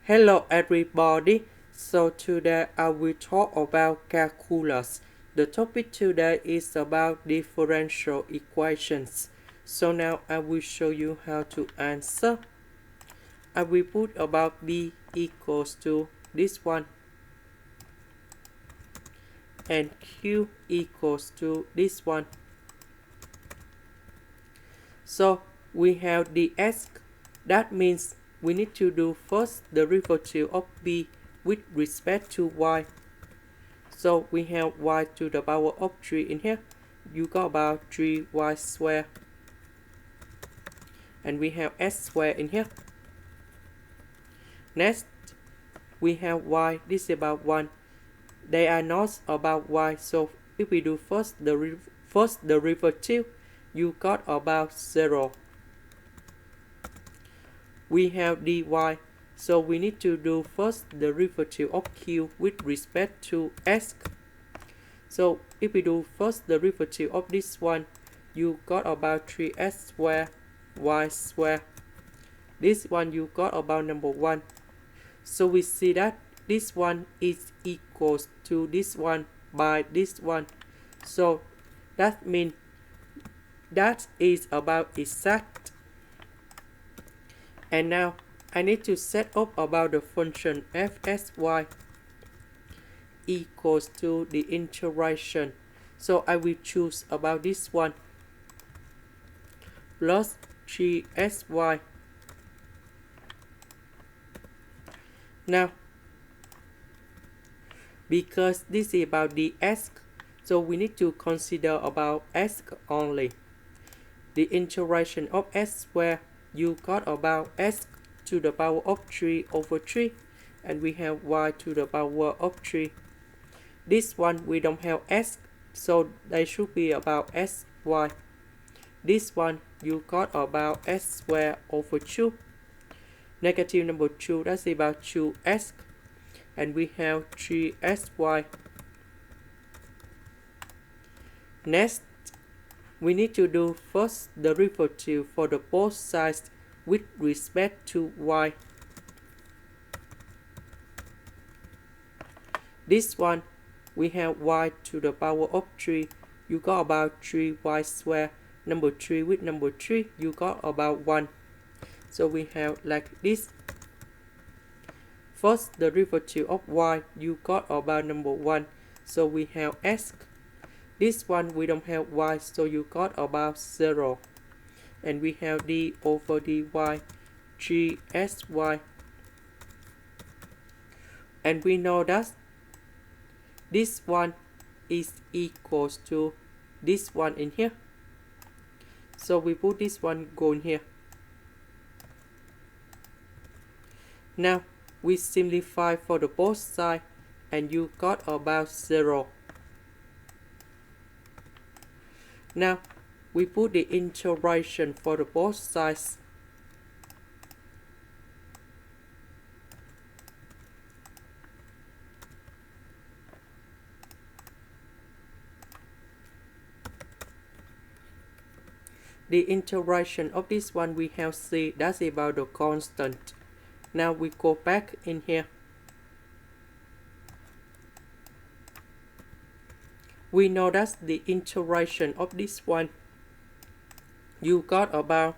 Hello everybody, so today I will talk about calculus. The topic today is about differential equations. So now I will show you how to answer. I will put about b equals to this one and q equals to this one. So we have the s, that means we need to do first the derivative of b with respect to y. So we have y to the power of 3 in here. You got about 3y squared. And we have s squared in here. Next, we have y. This is about 1. They are not about y. So if we do first the derivative, you got about 0. We have dy. So we need to do first the derivative of q with respect to s. So if we do first the derivative of this one, you got about 3s squared y squared. This one you got about number 1. So we see that this one is equals to this one by this one. So that means that is about exact. And now I need to set up about the function fxy equals to the integration. So I will choose about this one plus 3sy. Now, because this is about the s, so we need to consider about s only. The integration of s squared, you got about s to the power of 3 over 3, and we have y to the power of 3. This one we don't have s, so they should be about sy. This one you got about s squared over 2. Negative number 2, that's about 2s, and we have 3sy. Next, we need to do first the derivative for the both sides with respect to y. This one, we have y to the power of 3. You got about 3y squared. Number 3 with number 3, you got about 1. So we have like this. First the derivative of y, you got about number 1. So we have s. This one we don't have y, so you got about 0. And we have d over dy, 3sy. And we know that this one is equals to this one in here. So we put this one go in here. Now we simplify for the both sides, and you got about 0. Now we put the integration for the both sides. The integration of this one we have c, that's about the constant. Now we go back in here. We know that the integration of this one, you got about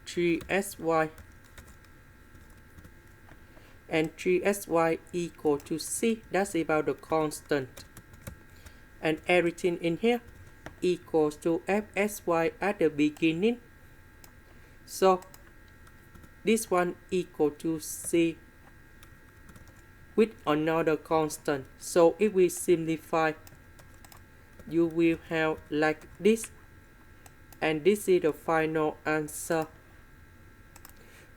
3sy. And 3sy equal to c, that's about the constant. And everything in here equals to fxy at the beginning. So this one equal to c with another constant. So if we simplify, you will have like this, and this is the final answer.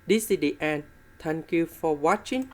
This is the end. Thank you for watching.